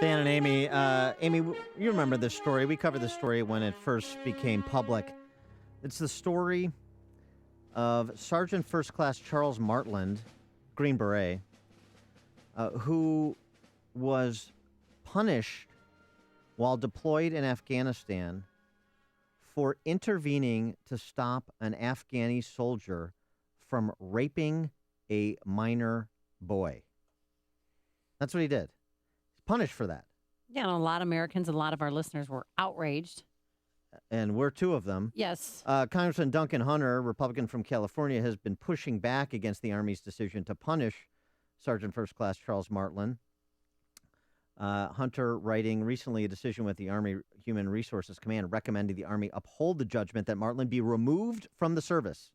Dan and Amy. Amy, you remember this story. We covered this story when it first became public. It's the story of Sergeant First Class Charles Martland, Green Beret, who was punished while deployed in Afghanistan for intervening to stop an Afghani soldier from raping a minor boy. That's what he did. He's punished for that. Yeah, and a lot of Americans, a lot of our listeners were outraged. And we're two of them. Yes. Congressman Duncan Hunter, Republican from California, has been pushing back against the Army's decision to punish Sergeant First Class Charles Martland. Hunter writing recently a decision with the Army Human Resources Command recommending the Army uphold the judgment that Martland be removed from the service.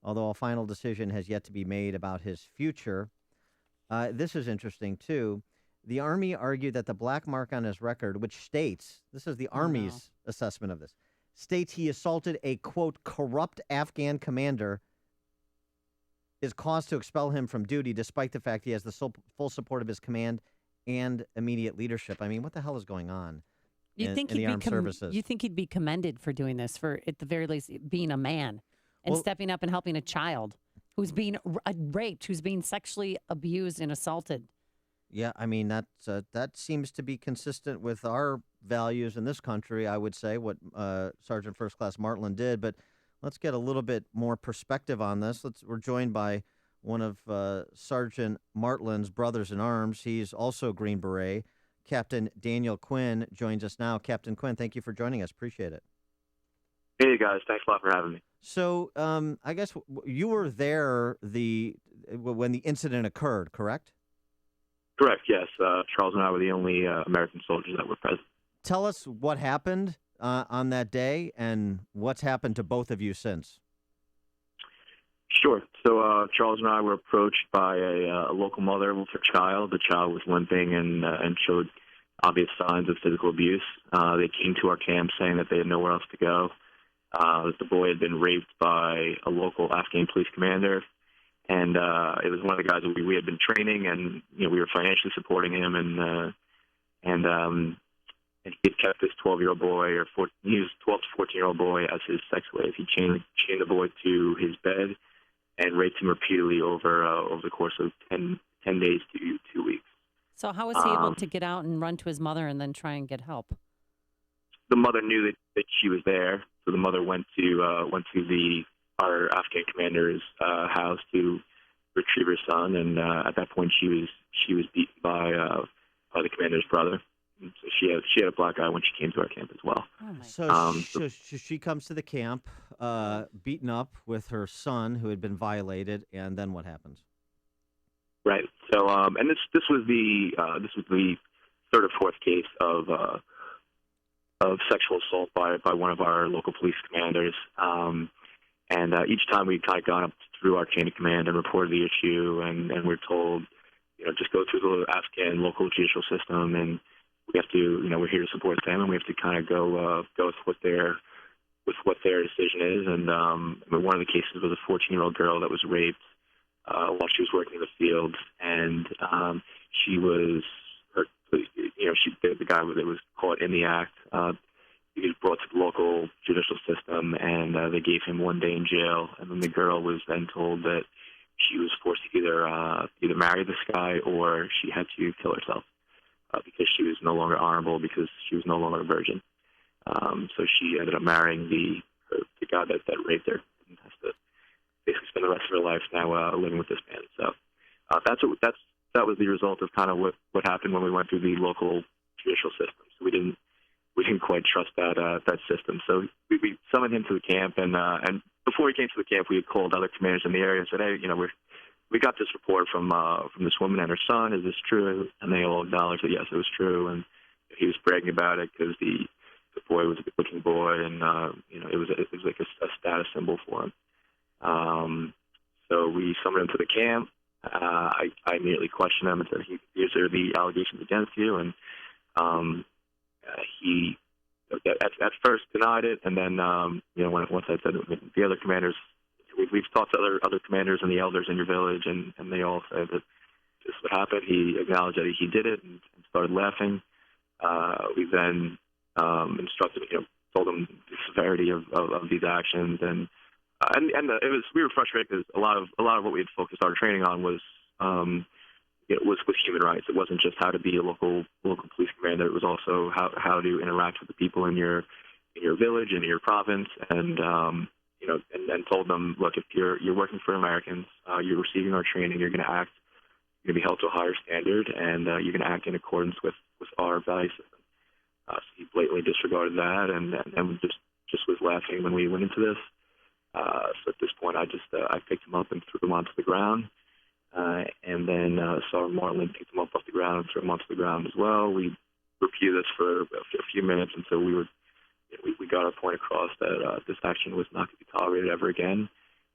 Although a final decision has yet to be made about his future. This is interesting, too. The Army argued that the black mark on his record, which states, this is the Army's assessment of this, states he assaulted a, quote, corrupt Afghan commander, is cause to expel him from duty despite the fact he has the full support of his command and immediate leadership. I mean, what the hell is going on in the armed services? You think he'd be commended for doing this, for at the very least being a man and stepping up and helping a child who's being raped, who's being sexually abused and assaulted. Yeah, I mean, that seems to be consistent with our values in this country, I would say, what Sergeant First Class Martland did. But let's get a little bit more perspective on this. We're joined by one of Sergeant Martland's brothers in arms. He's also Green Beret. Captain Daniel Quinn joins us now. Captain Quinn, thank you for joining us. Appreciate it. Hey, guys. Thanks a lot for having me. So I guess you were there when the incident occurred, correct? Correct, yes. Charles and I were the only American soldiers that were present. Tell us what happened on that day and what's happened to both of you since. Sure. So Charles and I were approached by a local mother with her child. The child was limping and showed obvious signs of physical abuse. They came to our camp saying that they had nowhere else to go. The boy had been raped by a local Afghan police commander, and it was one of the guys that we had been training, and we were financially supporting him, and he had kept this 12-year-old boy, he was 12 to 14-year-old boy as his sex slave. He chained the boy to his bed and raped him repeatedly over the course of 10 days to 2 weeks. So how was he able to get out and run to his mother and then try and get help? The mother knew that she was there, so the mother went to our Afghan commander's house to retrieve her son, and at that point she was beaten by the commander's brother. So she had a black eye when she came to our camp as well. So she comes to the camp, beaten up with her son who had been violated, and then what happens? Right. So and this was the third or fourth case of sexual assault by one of our local police commanders. And each time we've kind of gone up through our chain of command and reported the issue, and we're told, just go through the Afghan local judicial system, and we have to, we're here to support them, and we have to kind of go with what their decision is. And one of the cases was a 14-year-old girl that was raped while she was working in the field, and she was, the guy that was caught in the act. He was brought to the local judicial system, and they gave him 1 day in jail. And then the girl was then told that she was forced to either marry this guy or she had to kill herself because she was no longer honorable, because she was no longer a virgin. So she ended up marrying the guy that raped her, and has to basically spend the rest of her life now living with this man. So that was the result of kind of what happened when we went through the local judicial system. So we didn't quite trust that system. So we summoned him to the camp, and before he came to the camp, we had called other commanders in the area and said, hey, we got this report from this woman and her son. Is this true? And they all acknowledged that yes, it was true. And he was bragging about it because the boy was a good-looking boy, and it was like a status symbol for him. So we summoned him to the camp. I immediately questioned him and said, "These are the allegations against you," and he at first denied it, and then once I said the other commanders, we've talked to other commanders and the elders in your village, and they all said that this is what happened. He acknowledged that he did it and started laughing. We then instructed, told him the severity of these actions, and it was, we were frustrated because a lot of what we had focused our training on was it was with human rights. It wasn't just how to be a local police commander. It was also how to interact with the people in your village and in your province, and and told them, look, if you're working for Americans, you're receiving our training, you're going to be held to a higher standard, and you're going to act in accordance with our value system. So he blatantly disregarded that, and just was laughing when we went into this. So at this point, I picked him up and threw him onto the ground, and then Sergeant Martin picked him up off the ground and threw him onto the ground as well. We repeated this for a few minutes until we got our point across that this action was not going to be tolerated ever again,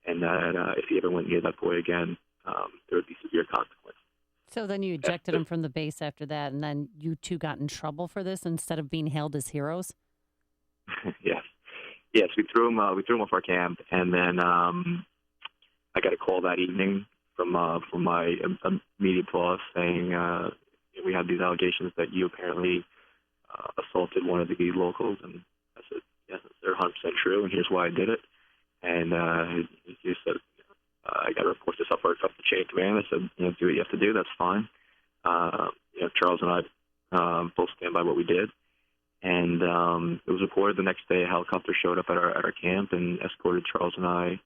and that if he ever went near that boy again, there would be severe consequences. So then you ejected him from the base after that, and then you two got in trouble for this instead of being hailed as heroes? Yes, we threw him off our camp, and then I got a call that evening from my immediate boss saying we had these allegations that you apparently assaulted one of the locals, and I said, yes, they're 100% true, and here's why I did it. And he said, I got to report this up the chain of command. I said, do what you have to do. That's fine. Charles and I both stand by what we did. And it was reported the next day a helicopter showed up at our camp and escorted Charles and I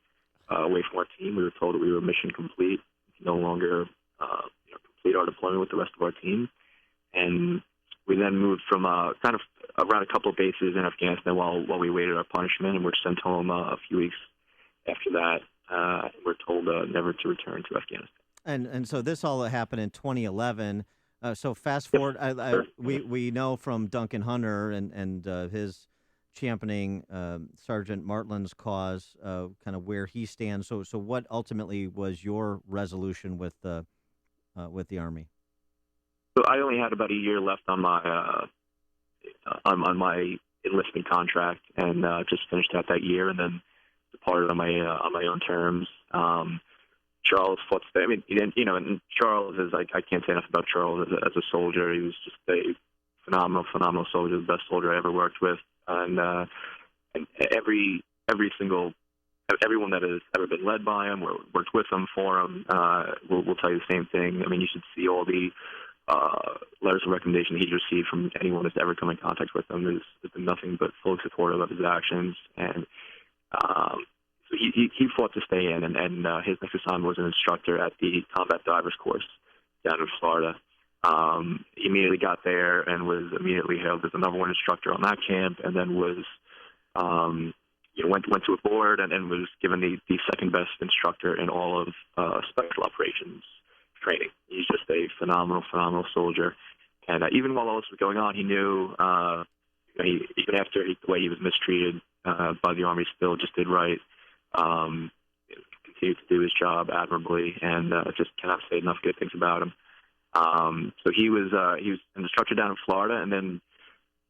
away from our team. We were told that we were mission complete, no longer complete our deployment with the rest of our team. And we then moved from kind of around a couple of bases in Afghanistan while we waited our punishment, and were sent home a few weeks after that. We're told never to return to Afghanistan. And so this all happened in 2011. So fast forward, we know from Duncan Hunter and his championing Sergeant Martlin's cause, kind of where he stands. So what ultimately was your resolution with the Army? So I only had about a year left on my enlistment contract, and just finished out that year, and then departed on my own terms. Charles fought. I mean, and Charles is I can't say enough about Charles as a soldier. He was just a phenomenal soldier, the best soldier I ever worked with, and everyone that has ever been led by him or worked with him, for him, will tell you the same thing. I mean, you should see all the letters of recommendation he's received from anyone that's ever come in contact with him. There's been nothing but fully supportive of his actions, and so he fought to stay in, and his next assignment was an instructor at the Combat Divers course down in Florida. He immediately got there and was immediately hailed as the number one instructor on that camp, and then was went to a board and was given the second best instructor in all of special operations training. He's just a phenomenal soldier, and even while all this was going on, he knew even after the way he was mistreated by the Army, still just did right. Continued to do his job admirably, and just cannot say enough good things about him. So he was an instructor down in Florida, and then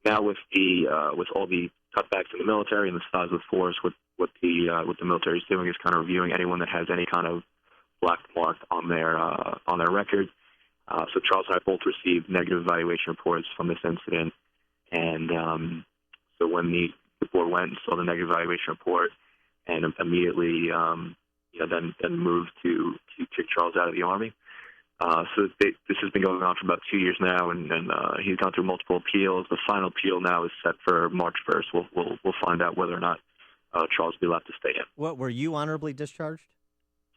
now with all the cutbacks in the military and the size of the force, what the military is doing is kind of reviewing anyone that has any kind of black mark on their record. So Charles and I both received negative evaluation reports from this incident, and so when the board went and saw the negative evaluation report, and immediately then moved to kick Charles out of the Army. So this has been going on for about 2 years now, and he's gone through multiple appeals. The final appeal now is set for March 1st. We'll find out whether or not Charles will be allowed to stay in. What, were you honorably discharged?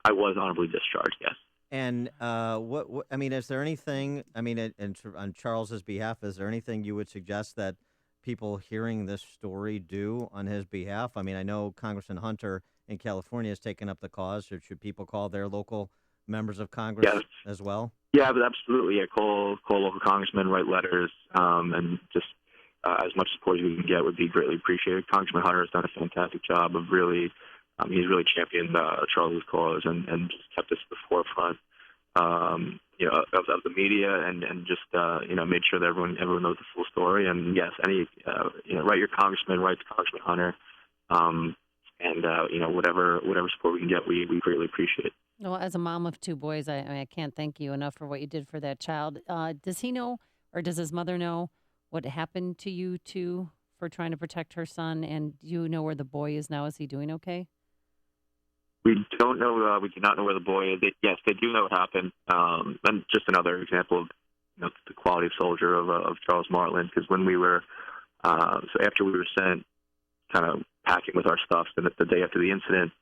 I was honorably discharged, yes. And what I mean, is there anything? I mean, on Charles's behalf, is there anything you would suggest that people hearing this story do on his behalf? I mean, I know Congressman Hunter in California has taken up the cause. Or should people call their local members of Congress as well? Yeah, but absolutely. Yeah, call local congressmen, write letters, and just as much support as we can get would be greatly appreciated. Congressman Hunter has done a fantastic job of really, he's really championed Charles's cause and just kept us at the forefront, of the media, and just made sure that everyone knows the full story. And yes, write your congressman, write to Congressman Hunter, and whatever support we can get, we greatly appreciate. Well, as a mom of two boys, I can't thank you enough for what you did for that child. Does he know, or does his mother know what happened to you two for trying to protect her son? And do you know where the boy is now? Is he doing okay? We don't know. We do not know where the boy is. Yes, they do know what happened. And just another example of the quality of soldier of Charles Martland. Because when we were so after we were sent, kind of packing with our stuff, and the day after the incident,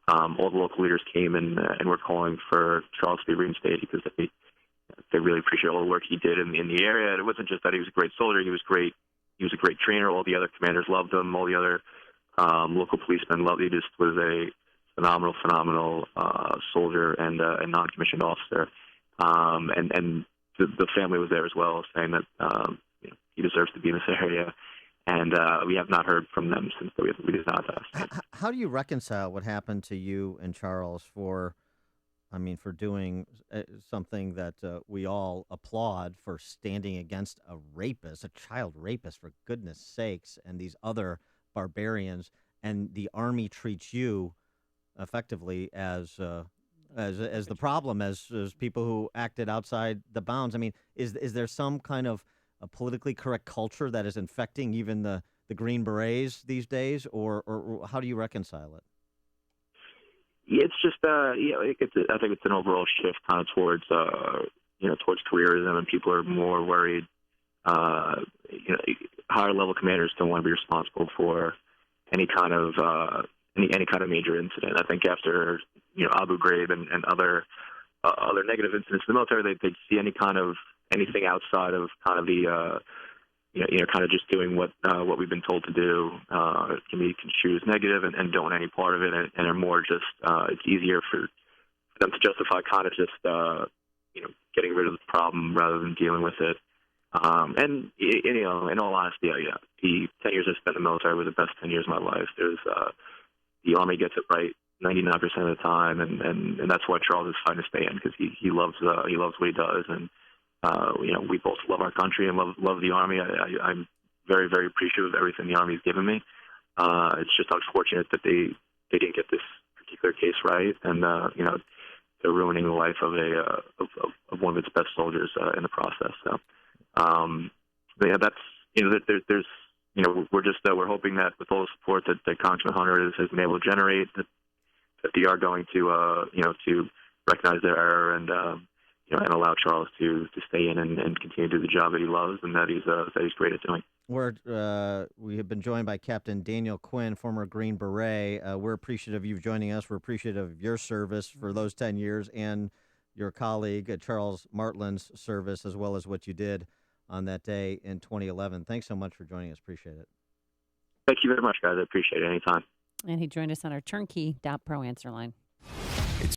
all the local leaders came and were calling for Charles to be reinstated because they really appreciate all the work he did in the area. And it wasn't just that he was a great soldier; he was great. He was a great trainer. All the other commanders loved him. All the other local policemen loved him. He just was a phenomenal soldier and non-commissioned officer. And the family was there as well, saying that he deserves to be in this area. And we have not heard from them since we did not. How do you reconcile what happened to you and Charles for doing something that we all applaud, for standing against a rapist, a child rapist, for goodness sakes, and these other barbarians, and the Army treats you effectively as the problem, as people who acted outside the bounds? I mean, is there some kind of a politically correct culture that is infecting even the Green Berets these days, or how do you reconcile it? It's just I think it's an overall shift kind of towards towards careerism, and people are more worried. Higher level commanders don't want to be responsible for any kind of any kind of major incident. I think after Abu Ghraib and other negative incidents in the military, they see anything outside of kind of the kind of just doing what we've been told to do can be construed as negative and don't want any part of it, and are more just it's easier for them to justify kind of just getting rid of the problem rather than dealing with it. And in all honesty, the 10 years I spent in the military were the best 10 years of my life. The Army gets it right 99% of the time, and that's why Charles is trying to stay in, because he loves what he does, and we both love our country and love the Army. I'm very, very appreciative of everything the Army's given me. It's just unfortunate that they didn't get this particular case right, and they're ruining the life of of one of its best soldiers in the process. So, that's there's we're hoping that with all the support that Congressman Hunter has been able to generate, that they are going to to recognize their error and and allow Charles to stay in and continue to do the job that he loves and that he's great at doing. We have been joined by Captain Daniel Quinn, former Green Beret. We're appreciative of you joining us. We're appreciative of your service for those 10 years and your colleague Charles Martland's service, as well as what you did on that day in 2011. Thanks so much for joining us. Appreciate it. Thank you very much, guys. I appreciate it anytime. And he joined us on our turnkey.pro answer line.